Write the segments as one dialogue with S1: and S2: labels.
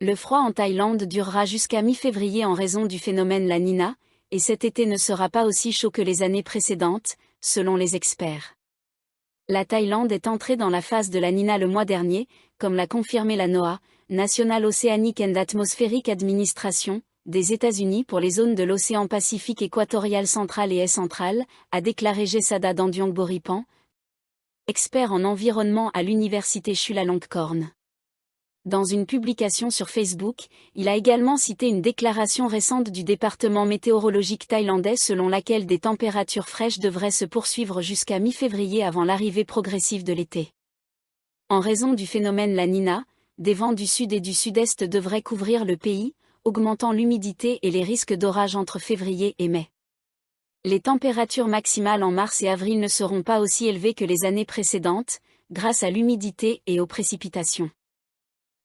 S1: Le froid en Thaïlande durera jusqu'à mi-février en raison du phénomène La Nina, et cet été ne sera pas aussi chaud que les années précédentes, selon les experts. La Thaïlande est entrée dans la phase de La Nina le mois dernier, comme l'a confirmé la NOAA, National Oceanic and Atmospheric Administration, des États-Unis pour les zones de l'océan Pacifique équatorial central et central, a déclaré Jesada Danduangboripan, expert en environnement à l'université Chulalongkorn. Dans une publication sur Facebook, il a également cité une déclaration récente du département météorologique thaïlandais selon laquelle des températures fraîches devraient se poursuivre jusqu'à mi-février avant l'arrivée progressive de l'été. En raison du phénomène La Nina, des vents du sud et du sud-est devraient couvrir le pays, augmentant l'humidité et les risques d'orage entre février et mai. Les températures maximales en mars et avril ne seront pas aussi élevées que les années précédentes, grâce à l'humidité et aux précipitations.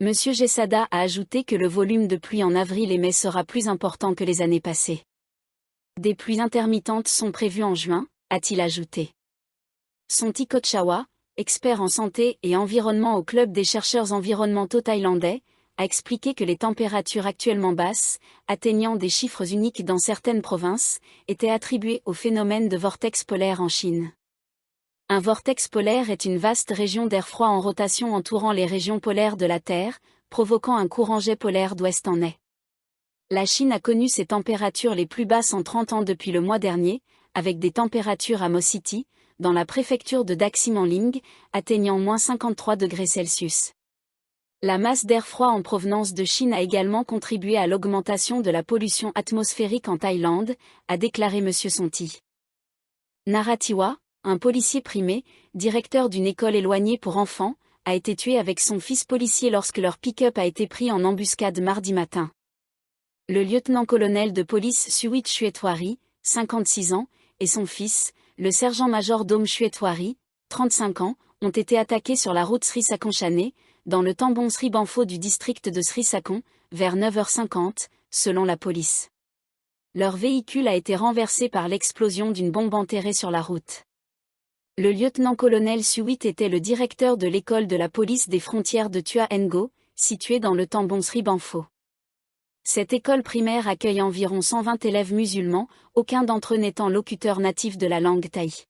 S1: Monsieur Jesada a ajouté que le volume de pluie en avril et mai sera plus important que les années passées. Des pluies intermittentes sont prévues en juin, a-t-il ajouté. Sonti Kotchawa, expert en santé et environnement au Club des chercheurs environnementaux thaïlandais, a expliqué que les températures actuellement basses, atteignant des chiffres uniques dans certaines provinces, étaient attribuées au phénomène de vortex polaire en Chine. Un vortex polaire est une vaste région d'air froid en rotation entourant les régions polaires de la Terre, provoquant un courant jet polaire d'ouest en est. La Chine a connu ses températures les plus basses en 30 ans depuis le mois dernier, avec des températures à Mo City, dans la préfecture de Daxi-Manling, atteignant -53 degrés Celsius. La masse d'air froid en provenance de Chine a également contribué à l'augmentation de la pollution atmosphérique en Thaïlande, a déclaré M. Sonti. Naratiwa, un policier primé, directeur d'une école éloignée pour enfants, a été tué avec son fils policier lorsque leur pick-up a été pris en embuscade mardi matin. Le lieutenant-colonel de police Suwit Chuetwari, 56 ans, et son fils, le sergent-major Dom Chuetwari, 35 ans, ont été attaqués sur la route Sri Sakonchane, dans le Tambon Sri Banpho du district de Sri Sakon, vers 9h50, selon la police. Leur véhicule a été renversé par l'explosion d'une bombe enterrée sur la route. Le lieutenant-colonel Suwit était le directeur de l'école de la police des frontières de Tua Ngo, située dans le Tambon Sri Banpho. Cette école primaire accueille environ 120 élèves musulmans, aucun d'entre eux n'étant locuteur natif de la langue thaï.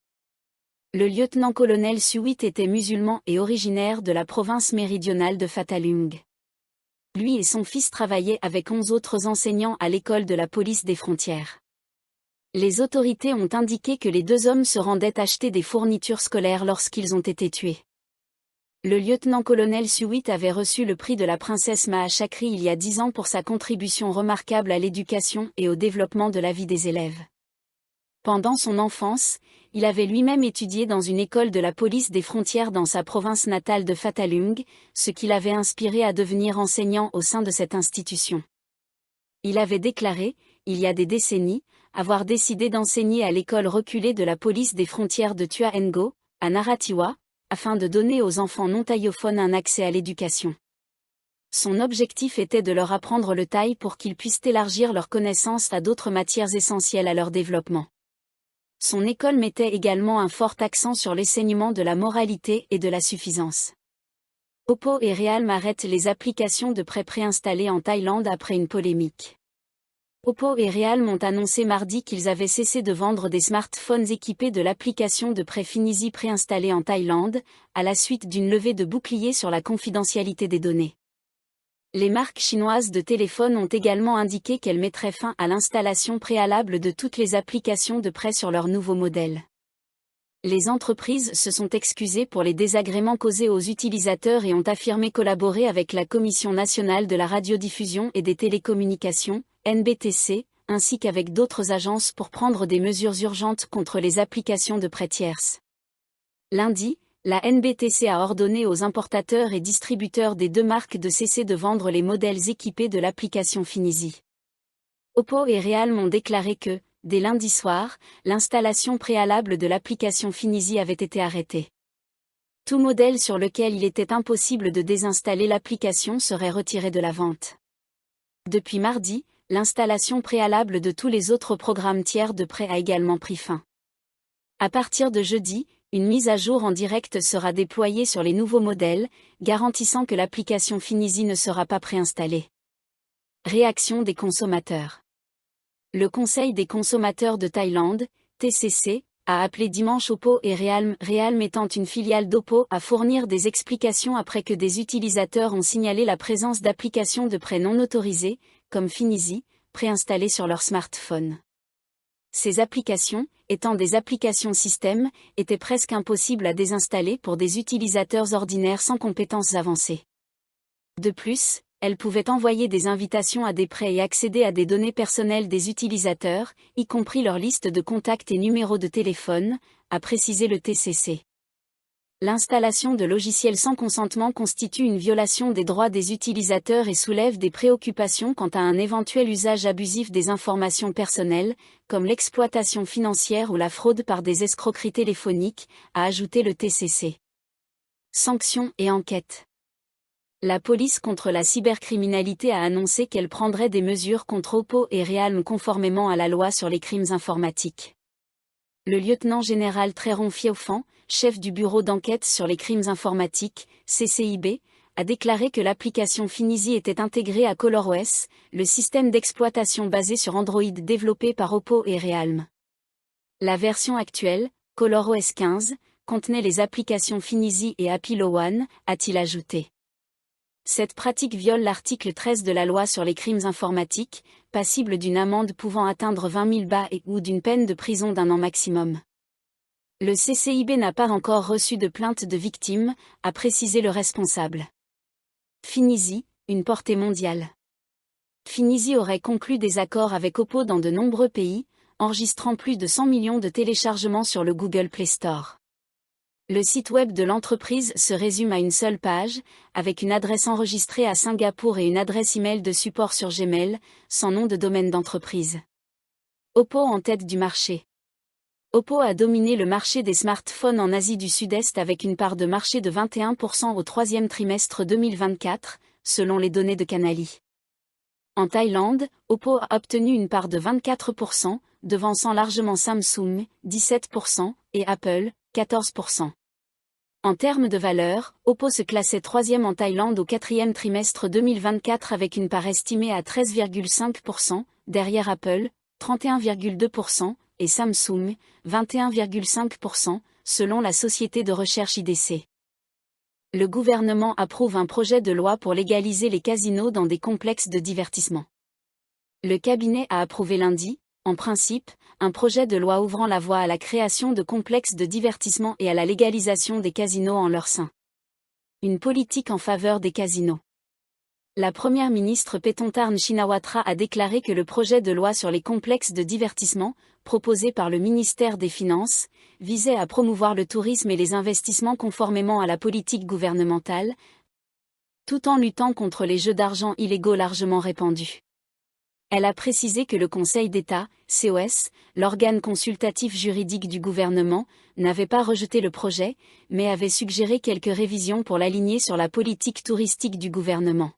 S1: Le lieutenant-colonel Suwit était musulman et originaire de la province méridionale de Phatthalung. Lui et son fils travaillaient avec 11 autres enseignants à l'école de la police des frontières. Les autorités ont indiqué que les deux hommes se rendaient acheter des fournitures scolaires lorsqu'ils ont été tués. Le lieutenant-colonel Suwit avait reçu le prix de la princesse Maha Chakri il y a 10 ans pour sa contribution remarquable à l'éducation et au développement de la vie des élèves. Pendant son enfance, il avait lui-même étudié dans une école de la police des frontières dans sa province natale de Phatthalung, ce qui l'avait inspiré à devenir enseignant au sein de cette institution. Il avait déclaré, il y a des décennies, avoir décidé d'enseigner à l'école reculée de la police des frontières de Tua Ngo, à Naratiwa, afin de donner aux enfants non thaïophones un accès à l'éducation. Son objectif était de leur apprendre le thaï pour qu'ils puissent élargir leurs connaissances à d'autres matières essentielles à leur développement. Son école mettait également un fort accent sur l'enseignement de la moralité et de la suffisance. Oppo et Realme arrêtent les applications de prêt préinstallées en Thaïlande après une polémique. Oppo et Realme ont annoncé mardi qu'ils avaient cessé de vendre des smartphones équipés de l'application de prêt Finisi préinstallée en Thaïlande, à la suite d'une levée de bouclier sur la confidentialité des données. Les marques chinoises de téléphones ont également indiqué qu'elles mettraient fin à l'installation préalable de toutes les applications de prêt sur leurs nouveaux modèles. Les entreprises se sont excusées pour les désagréments causés aux utilisateurs et ont affirmé collaborer avec la Commission nationale de la radiodiffusion et des télécommunications, NBTC, ainsi qu'avec d'autres agences pour prendre des mesures urgentes contre les applications de prêt tierces. Lundi, la NBTC a ordonné aux importateurs et distributeurs des deux marques de cesser de vendre les modèles équipés de l'application Finisi. Oppo et Realme ont déclaré que, dès lundi soir, l'installation préalable de l'application Finisi avait été arrêtée. Tout modèle sur lequel il était impossible de désinstaller l'application serait retiré de la vente. Depuis mardi, l'installation préalable de tous les autres programmes tiers de prêt a également pris fin. À partir de jeudi, Une mise à jour en direct sera déployée sur les nouveaux modèles, garantissant que l'application Fineezy ne sera pas préinstallée. Réaction des consommateurs. Le Conseil des consommateurs de Thaïlande, TCC, a appelé dimanche Oppo et Realme, étant une filiale d'Oppo, à fournir des explications après que des utilisateurs ont signalé la présence d'applications de prêt non autorisées, comme Fineezy, préinstallées sur leur smartphone. Ces applications, étant des applications système, étaient presque impossibles à désinstaller pour des utilisateurs ordinaires sans compétences avancées. De plus, elles pouvaient envoyer des invitations à des prêts et accéder à des données personnelles des utilisateurs, y compris leur liste de contacts et numéros de téléphone, a précisé le TCC. L'installation de logiciels sans consentement constitue une violation des droits des utilisateurs et soulève des préoccupations quant à un éventuel usage abusif des informations personnelles, comme l'exploitation financière ou la fraude par des escroqueries téléphoniques, a ajouté le TCC. Sanctions et enquêtes. La police contre la cybercriminalité a annoncé qu'elle prendrait des mesures contre Oppo et Realme conformément à la loi sur les crimes informatiques. Le lieutenant-général Tréron Fiaufan, chef du bureau d'enquête sur les crimes informatiques, CCIB, a déclaré que l'application Fineezy était intégrée à ColorOS, le système d'exploitation basé sur Android développé par Oppo et Realme. La version actuelle, ColorOS 15, contenait les applications Fineezy et Apilo One, a-t-il ajouté. Cette pratique viole l'article 13 de la loi sur les crimes informatiques, passible d'une amende pouvant atteindre 20 000 bahts ou d'une peine de prison d'1 an maximum. Le CCIB n'a pas encore reçu de plainte de victimes, a précisé le responsable. Fineezy, une portée mondiale. Fineezy aurait conclu des accords avec Oppo dans de nombreux pays, enregistrant plus de 100 millions de téléchargements sur le Google Play Store. Le site web de l'entreprise se résume à une seule page, avec une adresse enregistrée à Singapour et une adresse email de support sur Gmail, sans nom de domaine d'entreprise. Oppo en tête du marché. Oppo a dominé le marché des smartphones en Asie du Sud-Est avec une part de marché de 21% au troisième trimestre 2024, selon les données de Canali. En Thaïlande, Oppo a obtenu une part de 24%, devançant largement Samsung, 17%, et Apple, 14%. En termes de valeur, Oppo se classait troisième en Thaïlande au quatrième trimestre 2024 avec une part estimée à 13,5%, derrière Apple, 31,2%, et Samsung, 21,5%, selon la société de recherche IDC. Le gouvernement approuve un projet de loi pour légaliser les casinos dans des complexes de divertissement. Le cabinet a approuvé lundi, en principe, un projet de loi ouvrant la voie à la création de complexes de divertissement et à la légalisation des casinos en leur sein. Une politique en faveur des casinos. La première ministre Paetongtarn Shinawatra a déclaré que le projet de loi sur les complexes de divertissement, proposé par le ministère des Finances, visait à promouvoir le tourisme et les investissements conformément à la politique gouvernementale, tout en luttant contre les jeux d'argent illégaux largement répandus. Elle a précisé que le Conseil d'État, COS, l'organe consultatif juridique du gouvernement, n'avait pas rejeté le projet, mais avait suggéré quelques révisions pour l'aligner sur la politique touristique du gouvernement.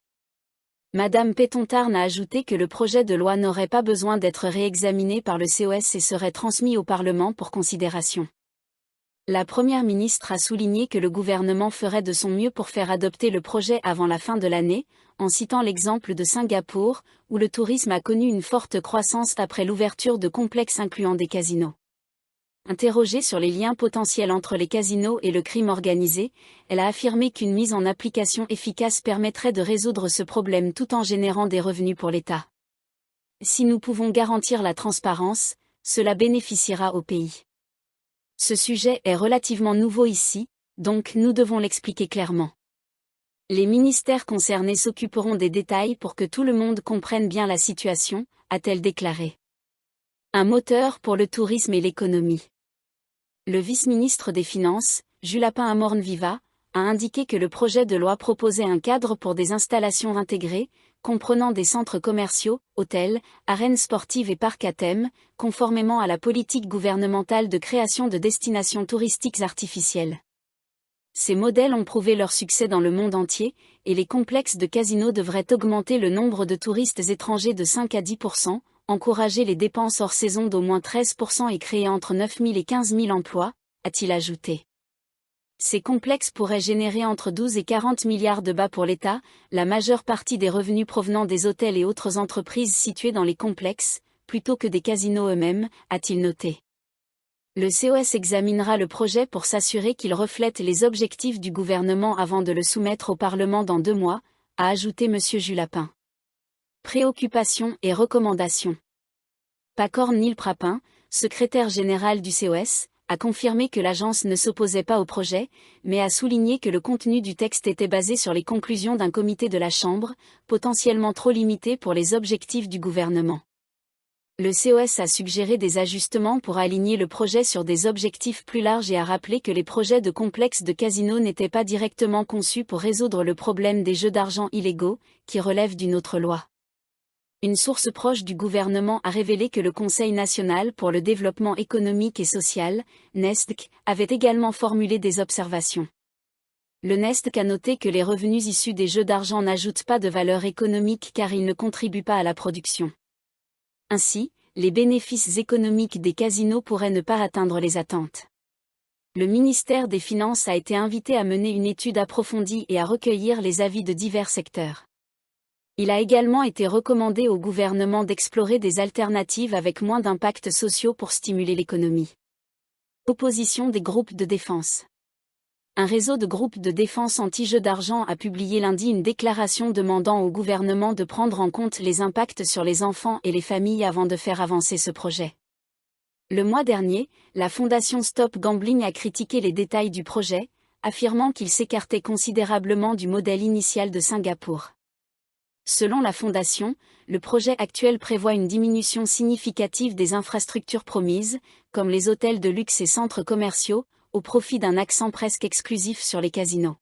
S1: Madame Paetongtarn a ajouté que le projet de loi n'aurait pas besoin d'être réexaminé par le COS et serait transmis au Parlement pour considération. La Première ministre a souligné que le gouvernement ferait de son mieux pour faire adopter le projet avant la fin de l'année, en citant l'exemple de Singapour, où le tourisme a connu une forte croissance après l'ouverture de complexes incluant des casinos. Interrogée sur les liens potentiels entre les casinos et le crime organisé, elle a affirmé qu'une mise en application efficace permettrait de résoudre ce problème tout en générant des revenus pour l'État. Si nous pouvons garantir la transparence, cela bénéficiera au pays. Ce sujet est relativement nouveau ici, donc nous devons l'expliquer clairement. Les ministères concernés s'occuperont des détails pour que tout le monde comprenne bien la situation, a-t-elle déclaré. Un moteur pour le tourisme et l'économie. Le vice-ministre des Finances, Julapin Amornviva, a indiqué que le projet de loi proposait un cadre pour des installations intégrées, comprenant des centres commerciaux, hôtels, arènes sportives et parcs à thème, conformément à la politique gouvernementale de création de destinations touristiques artificielles. Ces modèles ont prouvé leur succès dans le monde entier, et les complexes de casinos devraient augmenter le nombre de touristes étrangers de 5 à 10%, encourager les dépenses hors saison d'au moins 13% et créer entre 9 000 et 15 000 emplois, a-t-il ajouté. Ces complexes pourraient générer entre 12 et 40 milliards de bas pour l'État, la majeure partie des revenus provenant des hôtels et autres entreprises situées dans les complexes, plutôt que des casinos eux-mêmes, a-t-il noté. Le COS examinera le projet pour s'assurer qu'il reflète les objectifs du gouvernement avant de le soumettre au Parlement dans 2 mois, a ajouté M. Julapin. Préoccupations et recommandations. Pacor Neil Prapin, secrétaire général du COS, a confirmé que l'agence ne s'opposait pas au projet, mais a souligné que le contenu du texte était basé sur les conclusions d'un comité de la Chambre, potentiellement trop limité pour les objectifs du gouvernement. Le COS a suggéré des ajustements pour aligner le projet sur des objectifs plus larges et a rappelé que les projets de complexes de casinos n'étaient pas directement conçus pour résoudre le problème des jeux d'argent illégaux, qui relève d'une autre loi. Une source proche du gouvernement a révélé que le Conseil national pour le développement économique et social, NESDC, avait également formulé des observations. Le NESDC a noté que les revenus issus des jeux d'argent n'ajoutent pas de valeur économique car ils ne contribuent pas à la production. Ainsi, les bénéfices économiques des casinos pourraient ne pas atteindre les attentes. Le ministère des Finances a été invité à mener une étude approfondie et à recueillir les avis de divers secteurs. Il a également été recommandé au gouvernement d'explorer des alternatives avec moins d'impacts sociaux pour stimuler l'économie. Opposition des groupes de défense. Un réseau de groupes de défense anti-jeux d'argent a publié lundi une déclaration demandant au gouvernement de prendre en compte les impacts sur les enfants et les familles avant de faire avancer ce projet. Le mois dernier, la fondation Stop Gambling a critiqué les détails du projet, affirmant qu'il s'écartait considérablement du modèle initial de Singapour. Selon la fondation, le projet actuel prévoit une diminution significative des infrastructures promises, comme les hôtels de luxe et centres commerciaux, au profit d'un accent presque exclusif sur les casinos.